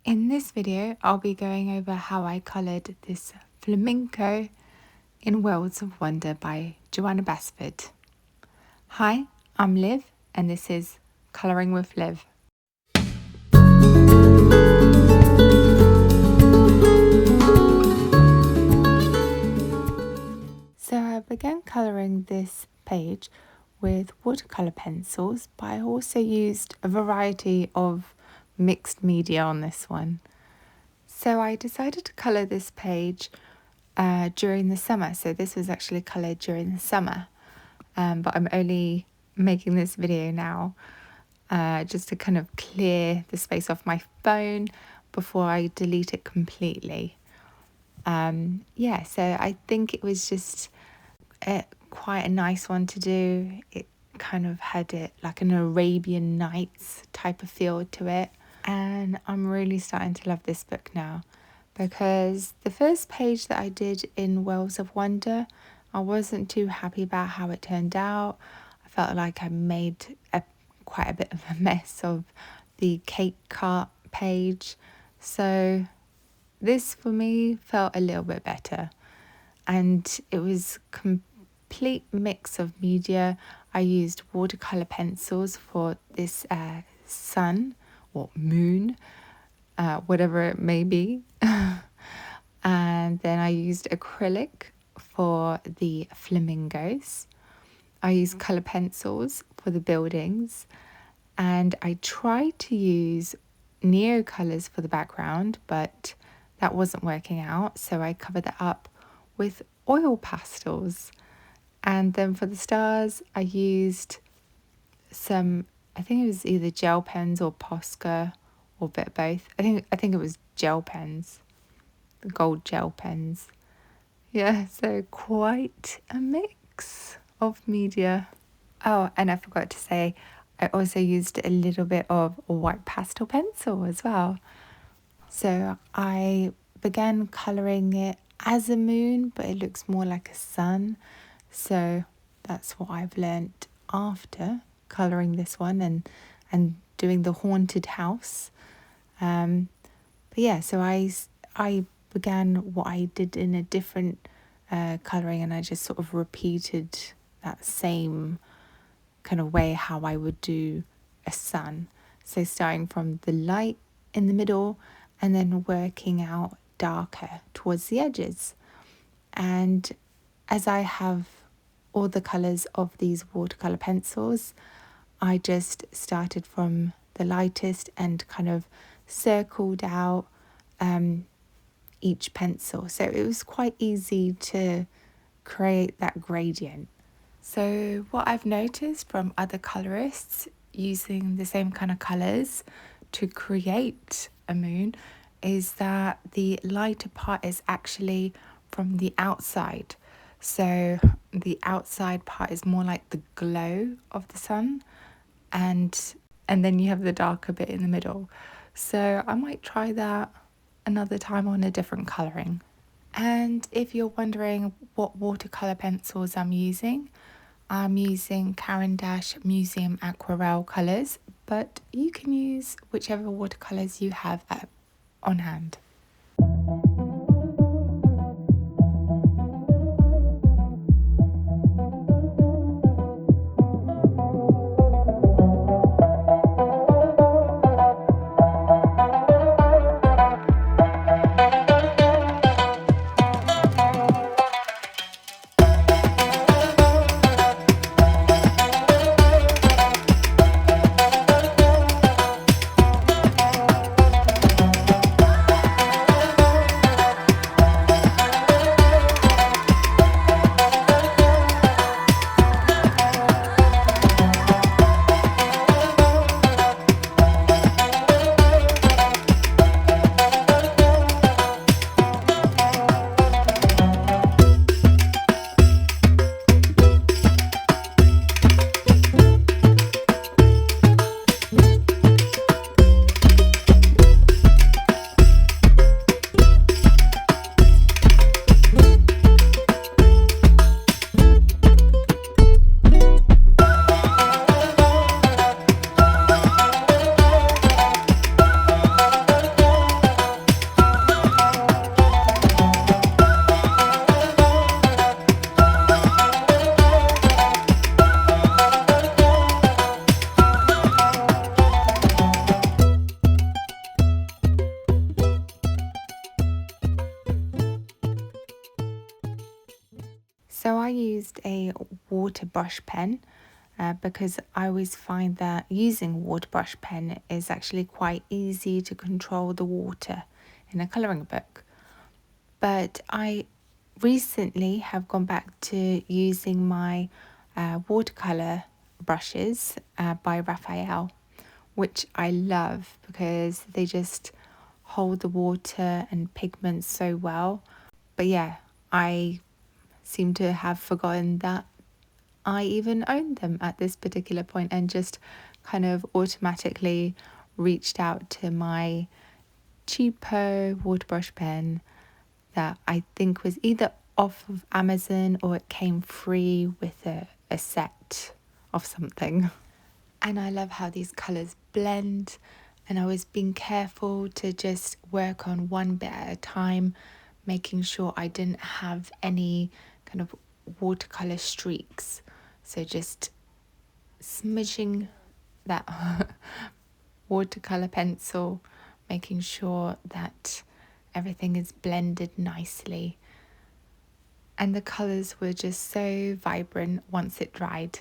In this video, I'll be going over how I coloured this Flamingo in Worlds of Wonder by Johanna Basford. Hi, I'm Liv and this is Colouring with Liv. So I began colouring this page with watercolour pencils, but I also used a variety of mixed media on this one. So I decided to colour this page during the summer. So this was actually coloured during the summer, but I'm only making this video now just to kind of clear the space off my phone before I delete it completely. So I think it was just quite a nice one to do. It kind of had it like an Arabian Nights type of feel to it. And I'm really starting to love this book now, because the first page that I did in Worlds of Wonder, I wasn't too happy about how it turned out. I felt like I made quite a bit of a mess of the cake cart page. So this for me felt a little bit better. And it was complete mix of media. I used watercolour pencils for this sun or moon, whatever it may be. And then I used acrylic for the flamingos. I used colour pencils for the buildings. And I tried to use Neocolors for the background, but that wasn't working out. So I covered that up with oil pastels. And then for the stars, I used some, I think it was either gel pens or Posca or a bit of both. I think it was gel pens, the gold gel pens. Yeah, so quite a mix of media. Oh, and I forgot to say, I also used a little bit of white pastel pencil as well. So I began colouring it as a moon, but it looks more like a sun. So that's what I've learnt after colouring this one and doing the haunted house. But yeah, so I began what I did in a different colouring, and I just sort of repeated that same kind of way how I would do a sun. So starting from the light in the middle and then working out darker towards the edges. And as I have all the colours of these watercolour pencils, I just started from the lightest and kind of circled out each pencil. So it was quite easy to create that gradient. So what I've noticed from other colourists using the same kind of colours to create a moon is that the lighter part is actually from the outside. So the outside part is more like the glow of the sun, and then you have the darker bit in the middle. So I might try that another time on a different colouring. And if you're wondering what watercolour pencils I'm using Caran Museum Aquarelle colours, but you can use whichever watercolours you have on hand. So I used a water brush pen because I always find that using water brush pen is actually quite easy to control the water in a colouring book. But I recently have gone back to using my watercolour brushes by Raphael, which I love because they just hold the water and pigments so well. But yeah, I seem to have forgotten that I even owned them at this particular point and just kind of automatically reached out to my cheapo water brush pen that I think was either off of Amazon or it came free with a set of something. And I love how these colours blend, and I was being careful to just work on one bit at a time, making sure I didn't have any kind of watercolour streaks. So just smudging that watercolour pencil, making sure that everything is blended nicely. And the colours were just so vibrant once it dried.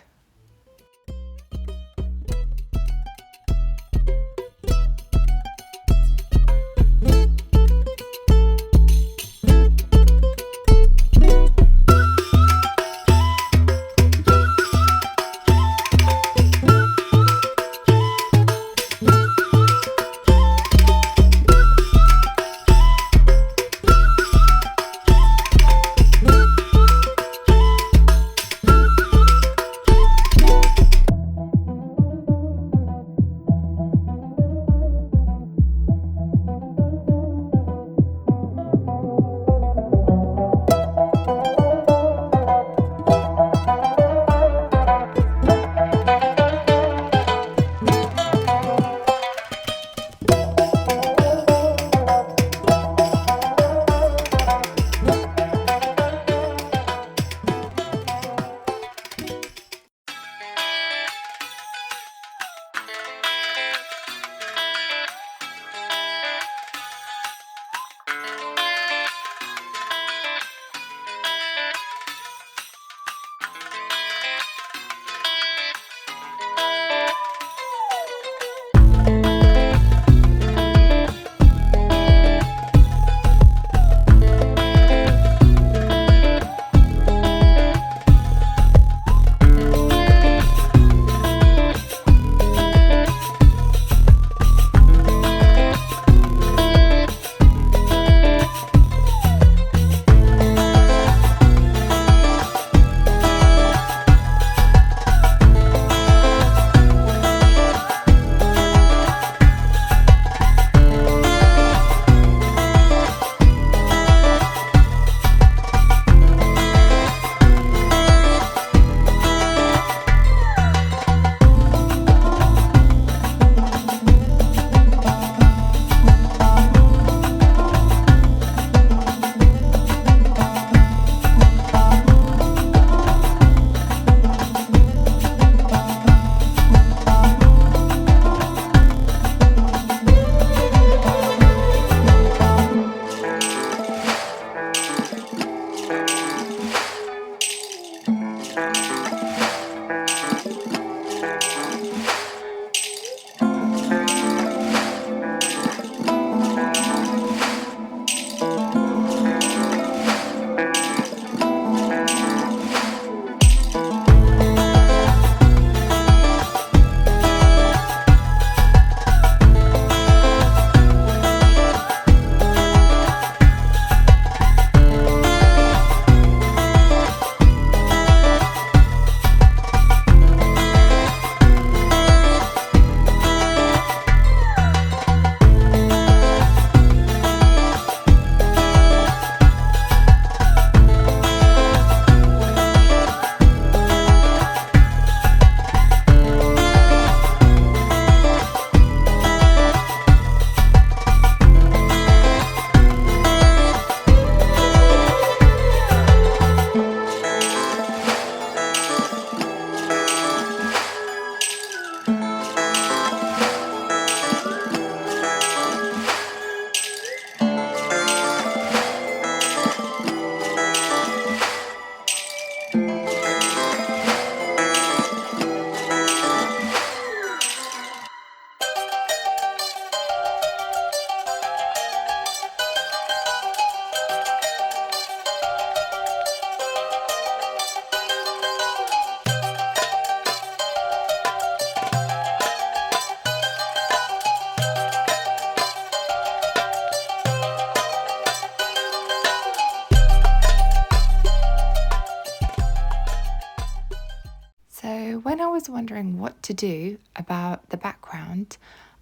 was wondering what to do about the background,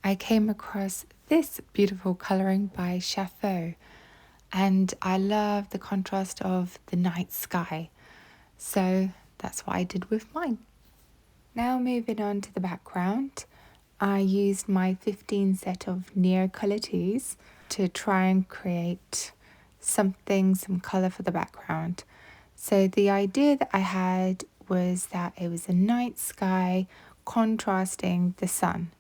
I came across this beautiful colouring by Szafoe, and I love the contrast of the night sky. So that's what I did with mine. Now moving on to the background, I used my 15 set of Neocolor teas to try and create some colour for the background. So the idea that I had was that it was a night sky contrasting the sun.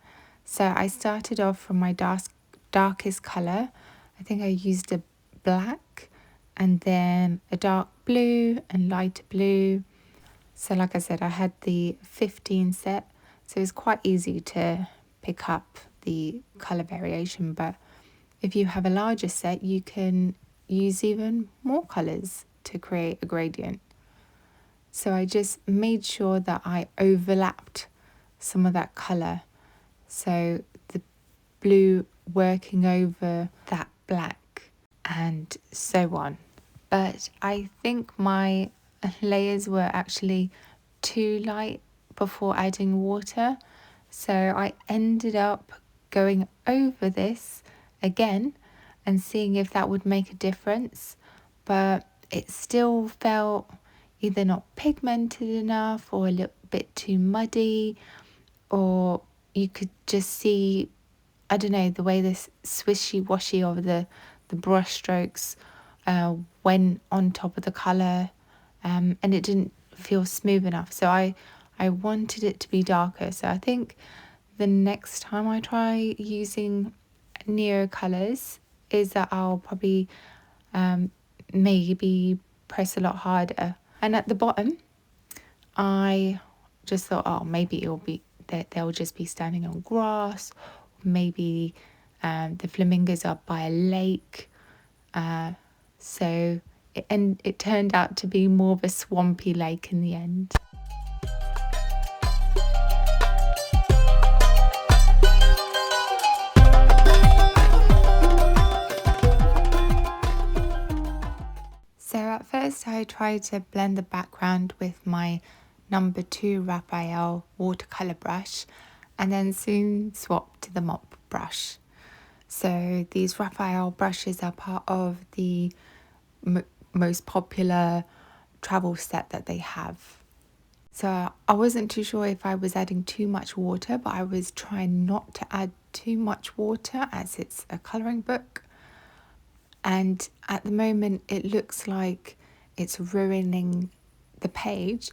So I started off from my darkest colour. I think I used a black and then a dark blue and lighter blue. So like I said, I had the 15 set, so it's quite easy to pick up the colour variation, but if you have a larger set, you can use even more colours to create a gradient. So I just made sure that I overlapped some of that colour, so the blue working over that black and so on. But I think my layers were actually too light before adding water, so I ended up going over this again and seeing if that would make a difference, but it still felt either not pigmented enough or a little bit too muddy, or you could just see, I don't know, the way this swishy washy of the brush strokes went on top of the colour, and it didn't feel smooth enough. So I wanted it to be darker. So I think the next time I try using Neocolors is that I'll probably maybe press a lot harder. And at the bottom, I just thought, oh, maybe it'll be that they'll just be standing on grass. Maybe the flamingos are by a lake. So it turned out to be more of a swampy lake in the end. So at first I tried to blend the background with my number 2 Raphael watercolour brush, and then soon swapped to the mop brush. So these Raphael brushes are part of the most popular travel set that they have. So I wasn't too sure if I was adding too much water, but I was trying not to add too much water as it's a colouring book. And at the moment it looks like it's ruining the page,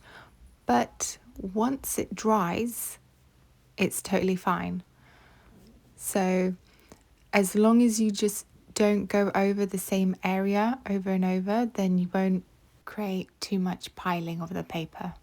but once it dries, it's totally fine. So as long as you just don't go over the same area over and over, then you won't create too much piling of the paper.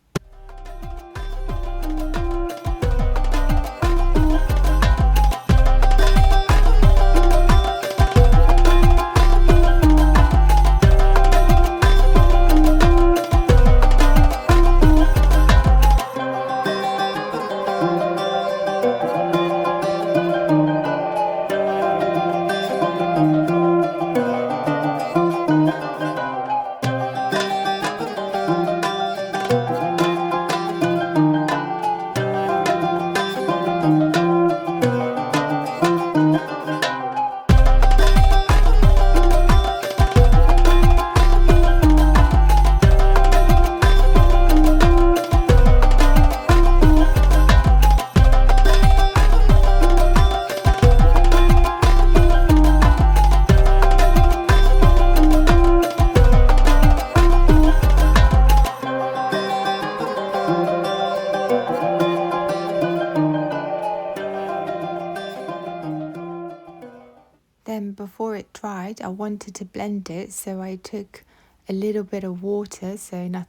Then before it dried, I wanted to blend it, so I took a little bit of water, so no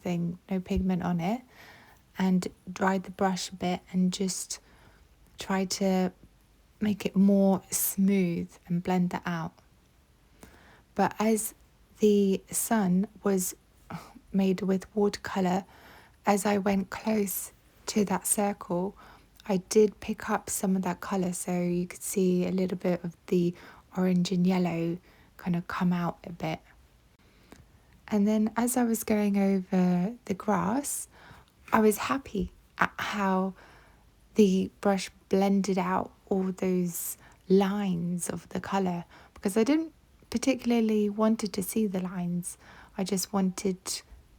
pigment on it, and dried the brush a bit and just tried to make it more smooth and blend that out. But as the sun was made with watercolour, as I went close to that circle, I did pick up some of that colour, so you could see a little bit of the orange and yellow kind of come out a bit. And then as I was going over the grass, I was happy. at how the brush blended out all those lines of the colour, because I didn't particularly wanted to see the lines. I just wanted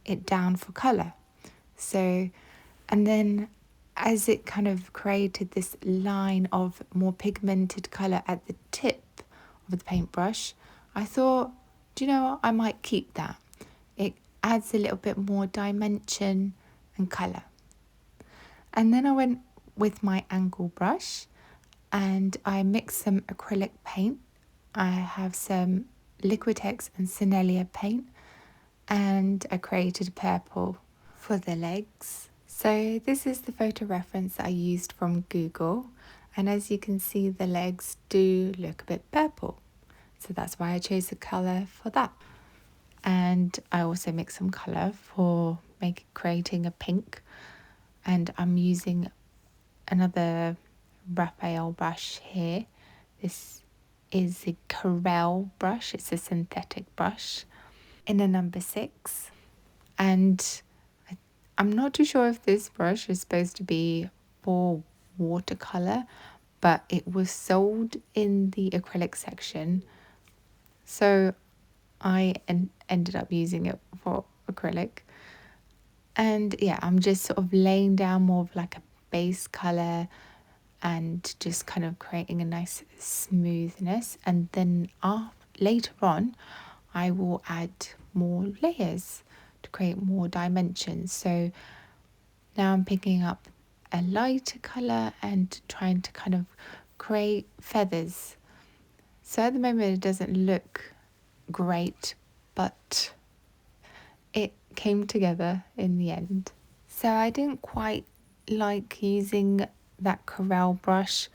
it down for colour. So, and then as it kind of created this line of more pigmented colour at the tip of the paintbrush, I thought, do you know what, I might keep that. It adds a little bit more dimension and colour. And then I went with my angle brush and I mixed some acrylic paint. I have some Liquitex and Sennelier paint, and I created purple for the legs. So this is the photo reference that I used from Google, and as you can see, the legs do look a bit purple. So that's why I chose the colour for that. And I also mixed some colour for creating a pink, and I'm using another Raphael brush here. This is a Aquarelle brush. It's a synthetic brush in a number 6. And I'm not too sure if this brush is supposed to be for watercolour, but it was sold in the acrylic section. So I ended up using it for acrylic. And yeah, I'm just sort of laying down more of like a base colour and just kind of creating a nice smoothness. And then later on, I will add more layers to create more dimensions. So now I'm picking up a lighter colour and trying to kind of create feathers. So at the moment it doesn't look great, but it came together in the end. So I didn't quite like using that Aquarelle brush,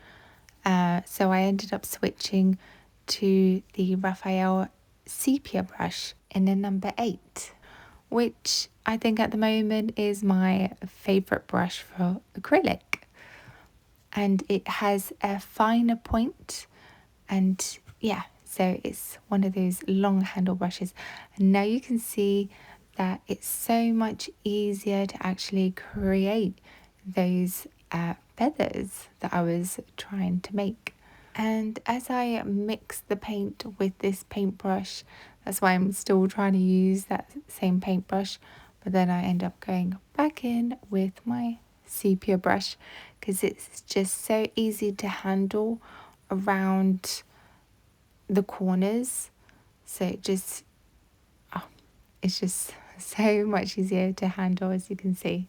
so I ended up switching to the Raphael sepia brush in a number 8, which I think at the moment is my favourite brush for acrylic. And it has a finer point, and yeah, so it's one of those long handle brushes. And now you can see that it's so much easier to actually create those feathers that I was trying to make. And as I mix the paint with this paintbrush, that's why I'm still trying to use that same paintbrush, but then I end up going back in with my sepia brush because it's just so easy to handle around the corners. So it's just so much easier to handle, as you can see.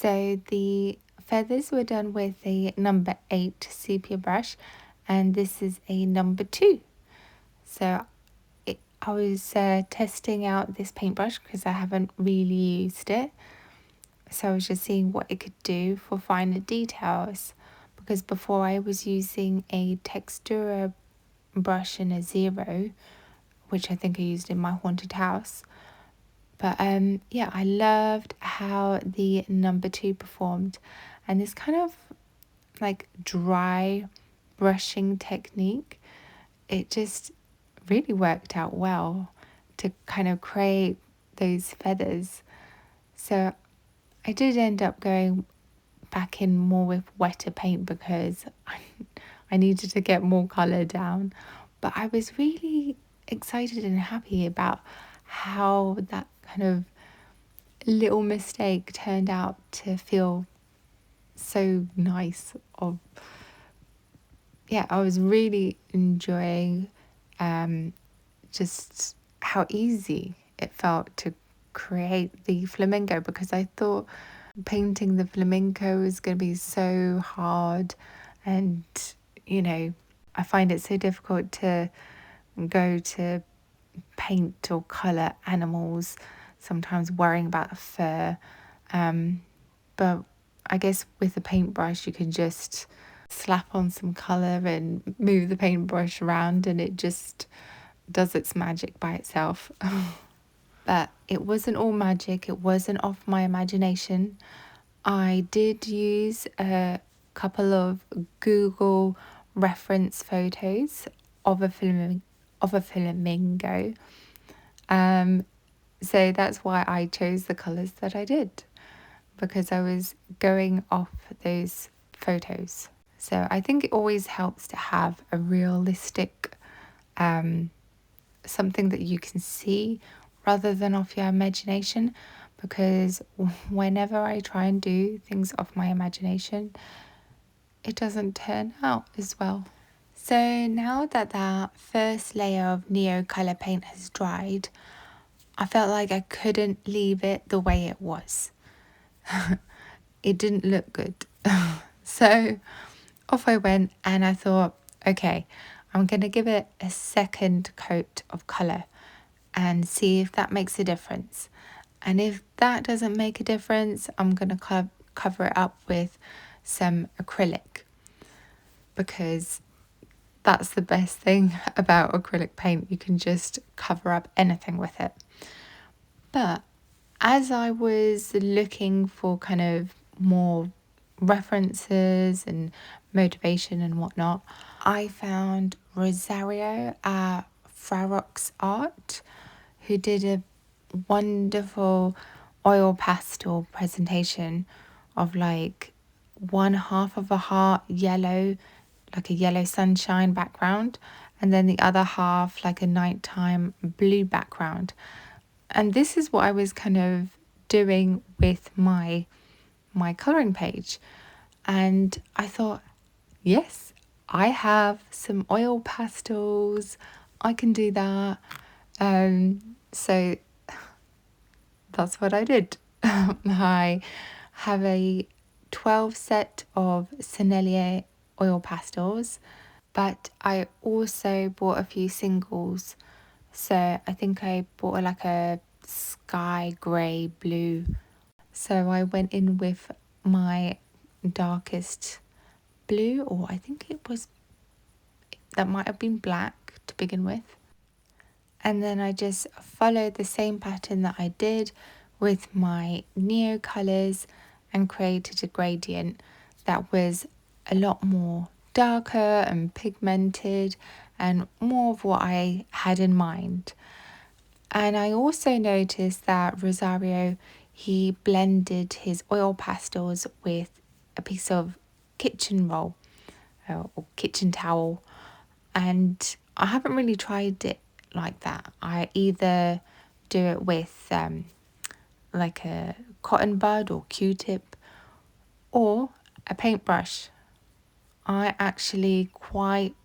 So the feathers were done with a number 8 sepia brush, and this is a number 2. So I was testing out this paintbrush because I haven't really used it. So I was just seeing what it could do for finer details, because before I was using a textura brush in a 0, which I think I used in my haunted house. But yeah, I loved how the number 2 performed, and this kind of like dry brushing technique, it just really worked out well to kind of create those feathers. So I did end up going back in more with wetter paint because I needed to get more colour down, but I was really excited and happy about how that kind of little mistake turned out to feel so nice. I was really enjoying just how easy it felt to create the flamingo, because I thought painting the flamingo is going to be so hard, and I find it so difficult to go to paint or colour animals, sometimes worrying about the fur. But I guess with a paintbrush you can just slap on some colour and move the paintbrush around and it just does its magic by itself. But it wasn't all magic, it wasn't off my imagination. I did use a couple of Google reference photos of a flamingo. So that's why I chose the colours that I did, because I was going off those photos. So I think it always helps to have a realistic something that you can see rather than off your imagination, because whenever I try and do things off my imagination, it doesn't turn out as well. So now that that first layer of Neocolor paint has dried, I felt like I couldn't leave it the way it was. It didn't look good. So off I went and I thought, okay, I'm going to give it a second coat of colour and see if that makes a difference. And if that doesn't make a difference, I'm going to cover it up with some acrylic, because that's the best thing about acrylic paint. You can just cover up anything with it. But as I was looking for kind of more references and motivation and whatnot, I found Rosario at Fraroxart, who did a wonderful oil pastel presentation of like one half of a heart yellow, like a yellow sunshine background, and then the other half like a nighttime blue background. And this is what I was kind of doing with my colouring page. And I thought, yes, I have some oil pastels, I can do that. So that's what I did. I have a 12 set of Sennelier oil pastels, but I also bought a few singles. So I think I bought like a sky grey blue. So I went in with my darkest blue, or I think that might have been black to begin with. And then I just followed the same pattern that I did with my Neocolors and created a gradient that was a lot more darker and pigmented and more of what I had in mind. And I also noticed that Rosario, he blended his oil pastels with a piece of kitchen roll or kitchen towel. And I haven't really tried it like that. I either do it with like a cotton bud or Q-tip or a paintbrush. I actually quite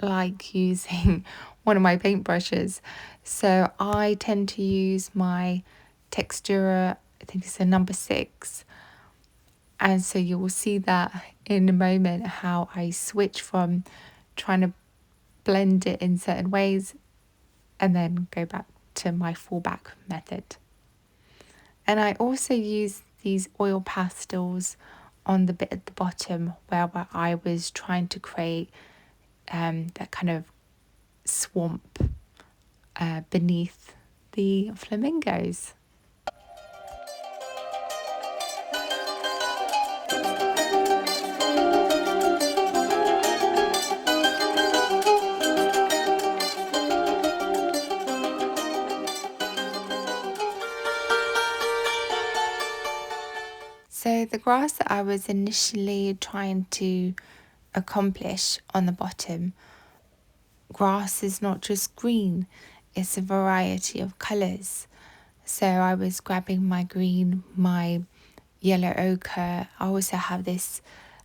like using one of my paintbrushes. So I tend to use my Textura, I think it's a number 6. And so you will see that in a moment, how I switch from trying to blend it in certain ways and then go back to my fallback method. And I also use these oil pastels on the bit at the bottom where I was trying to create that kind of swamp beneath the flamingos. So the grass that I was initially trying to accomplish on the bottom, grass is not just green, it's a variety of colours. So I was grabbing my green, my yellow ochre. I also have this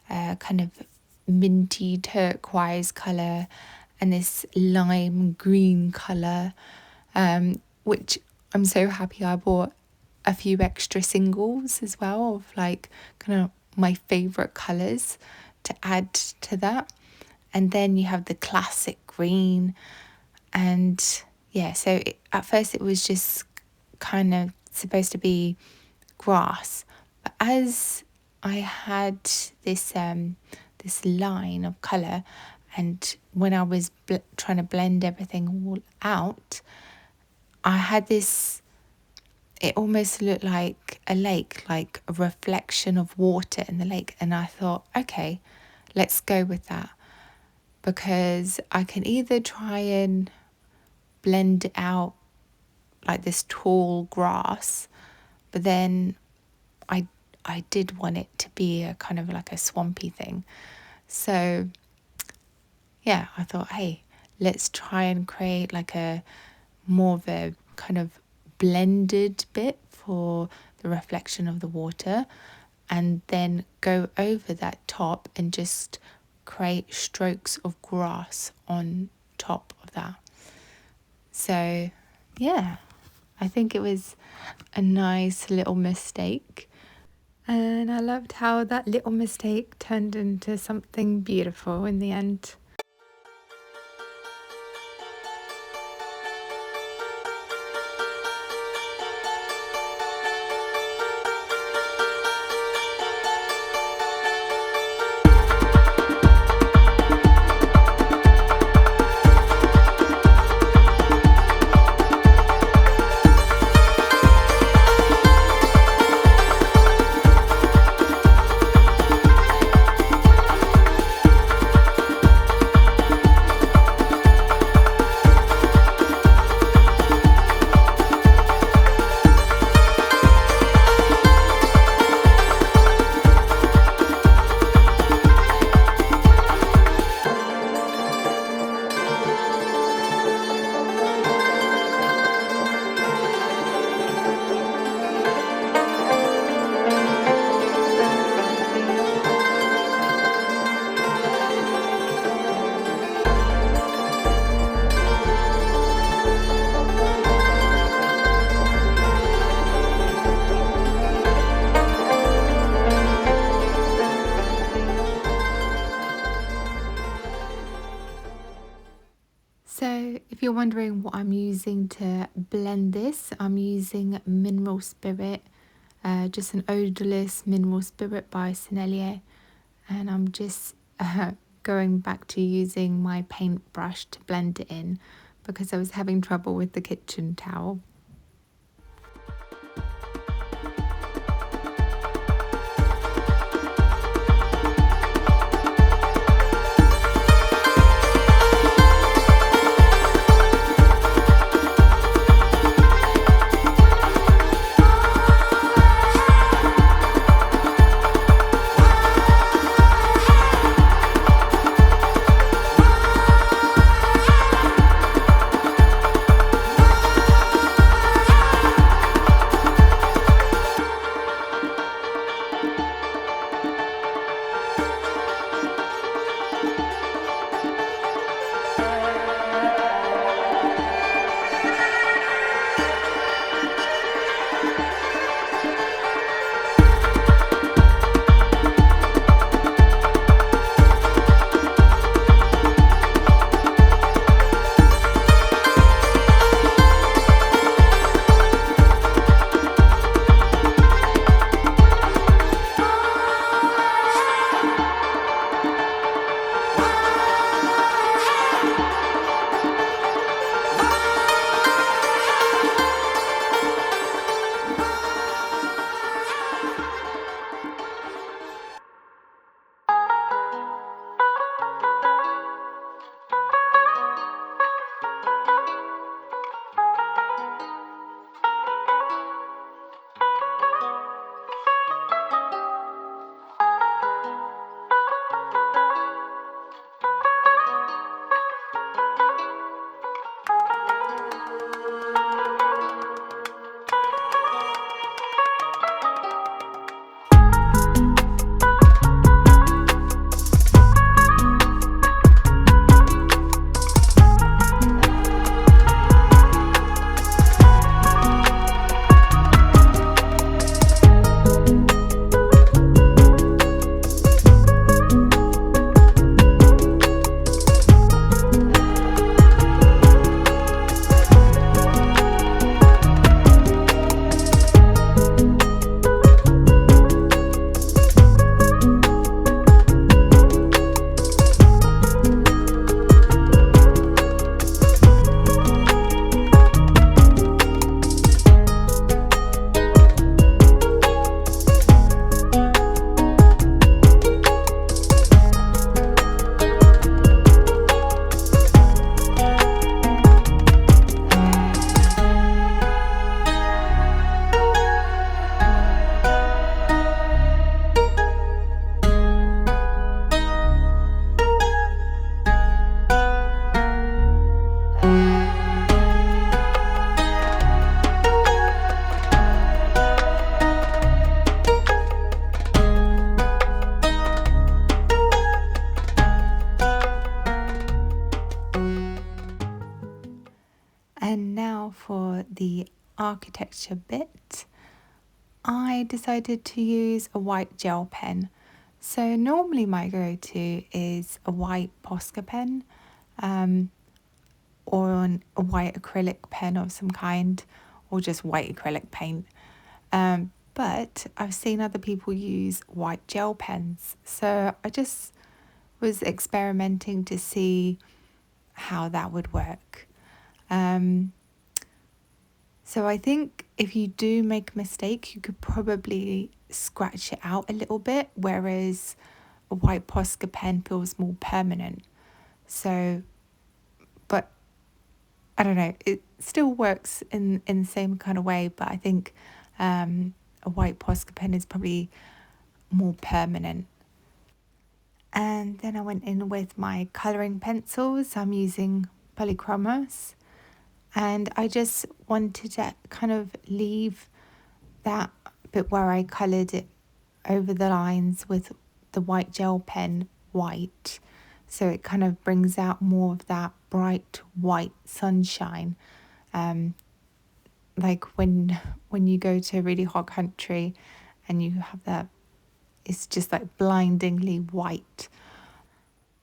kind of minty turquoise colour and this lime green colour, which I'm so happy I bought a few extra singles as well of like kind of my favourite colours to add to that. And then you have the classic green. And yeah, so at first it was just kind of supposed to be grass. But as I had this this line of colour, and when I was trying to blend everything all out, I had this, it almost looked like a lake, like a reflection of water in the lake. And I thought, okay, let's go with that, because I can either try and blend it out like this tall grass, but then I did want it to be a kind of like a swampy thing. So yeah, I thought, hey, let's try and create like a more of a kind of blended bit for the reflection of the water, and then go over that top and just create strokes of grass on top of that. So yeah, I think it was a nice little mistake. And I loved how that little mistake turned into something beautiful in the end. So if you're wondering what I'm using to blend this, I'm using Mineral Spirit, just an odorless Mineral Spirit by Sennelier. And I'm just going back to using my paintbrush to blend it in, because I was having trouble with the kitchen towel. And now for the architecture bit, I decided to use a white gel pen. So normally my go-to is a white Posca pen, or a white acrylic pen of some kind, or just white acrylic paint. But I've seen other people use white gel pens. So I just was experimenting to see how that would work. So I think if you do make a mistake, you could probably scratch it out a little bit, whereas a white Posca pen feels more permanent. So, but I don't know, it still works in the same kind of way, but I think a white Posca pen is probably more permanent. And then I went in with my colouring pencils. I'm using polychromos, and I just wanted to kind of leave that bit where I coloured it over the lines with the white gel pen white, so it kind of brings out more of that bright white sunshine, like when you go to a really hot country and you have that, it's just like blindingly white.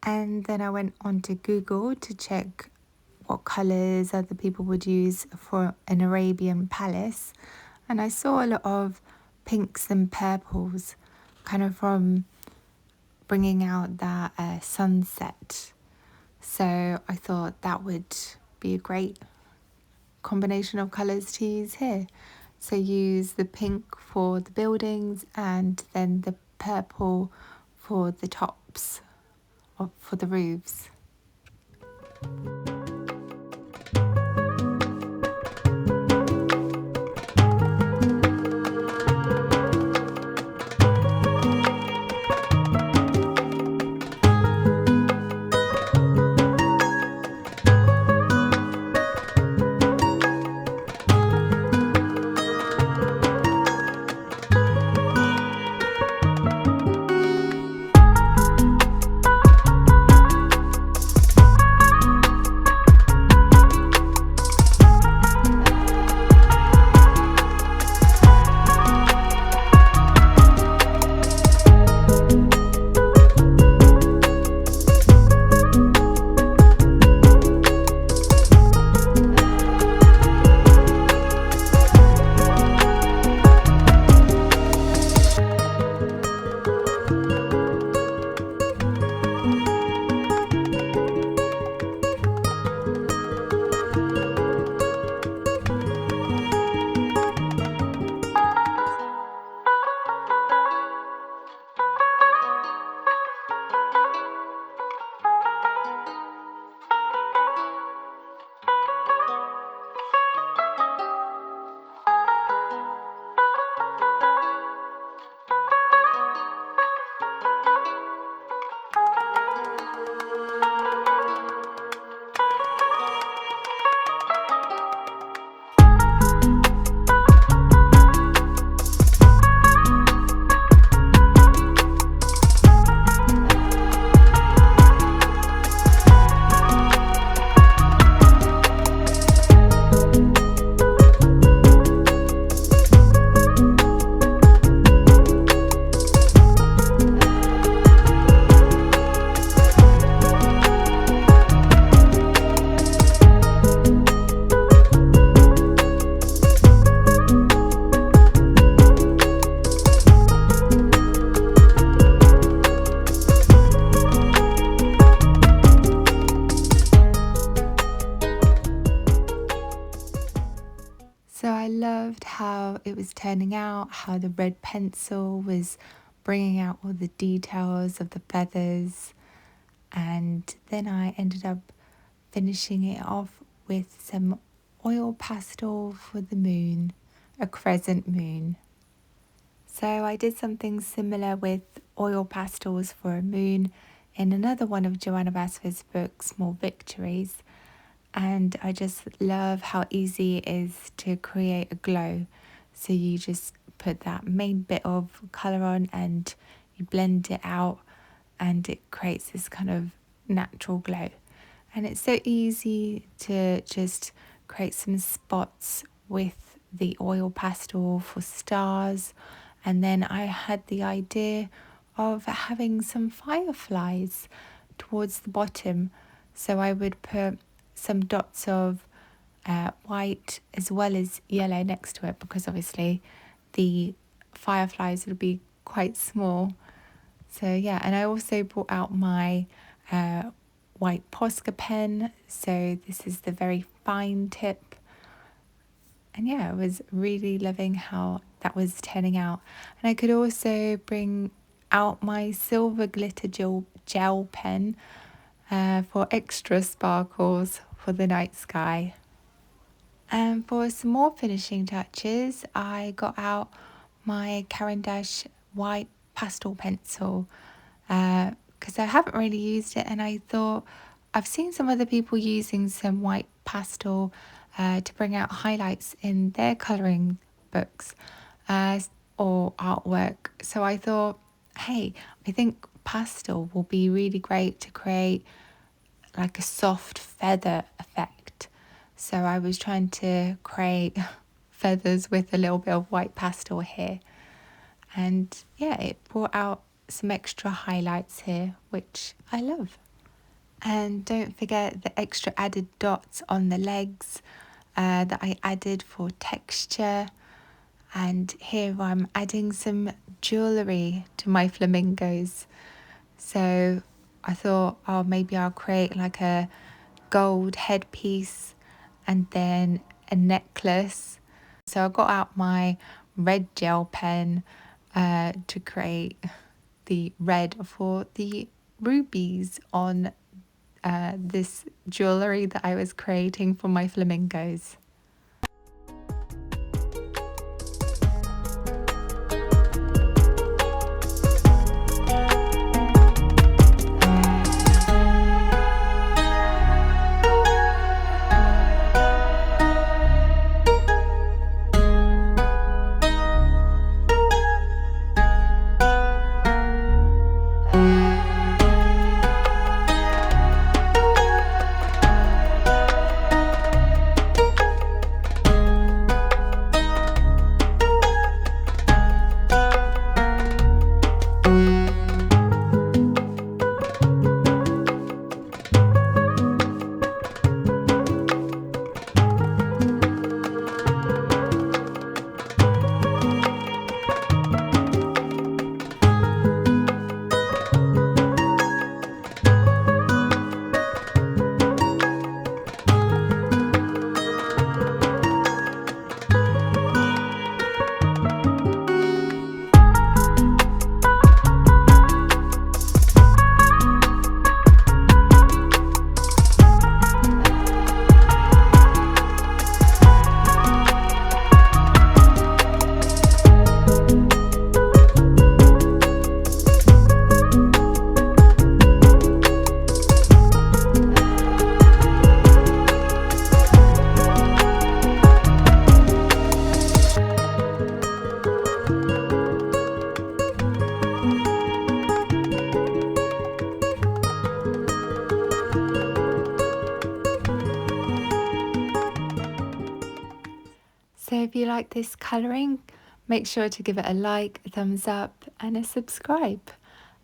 And then I went onto Google to check what colours other people would use for an Arabian palace, and I saw a lot of pinks and purples, kind of from bringing out that sunset. So I thought that would be a great combination of colours to use here. So use the pink for the buildings and then the purple for the tops, or for the roofs. So I loved how it was turning out, how the red pencil was bringing out all the details of the feathers. And then I ended up finishing it off with some oil pastel for the moon, a crescent moon. So I did something similar with oil pastels for a moon in another one of Johanna Basford's books, Small Victories. And I just love how easy it is to create a glow. So you just put that main bit of colour on and you blend it out and it creates this kind of natural glow. And it's so easy to just create some spots with the oil pastel for stars. And then I had the idea of having some fireflies towards the bottom. So I would put some dots of white as well as yellow next to it, because obviously the fireflies would be quite small. So yeah, and I also brought out my white Posca pen. So this is the very fine tip. And yeah, I was really loving how that was turning out. And I could also bring out my silver glitter gel pen for extra sparkles for the night sky. And for some more finishing touches, I got out my Caran white pastel pencil because I haven't really used it, and I thought I've seen some other people using some white pastel to bring out highlights in their colouring books or artwork. So I thought, hey, I think pastel will be really great to create like a soft feather effect. So I was trying to create feathers with a little bit of white pastel here. And yeah, it brought out some extra highlights here, which I love. And don't forget the extra added dots on the legs that I added for texture. And here I'm adding some jewellery to my flamingos. So I thought, oh, maybe I'll create like a gold headpiece and then a necklace. So I got out my red gel pen to create the red for the rubies on this jewellery that I was creating for my flamingos. So if you like this colouring, make sure to give it a like, a thumbs up and a subscribe.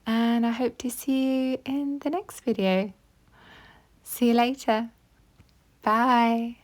And I hope to see you in the next video. See you later. Bye.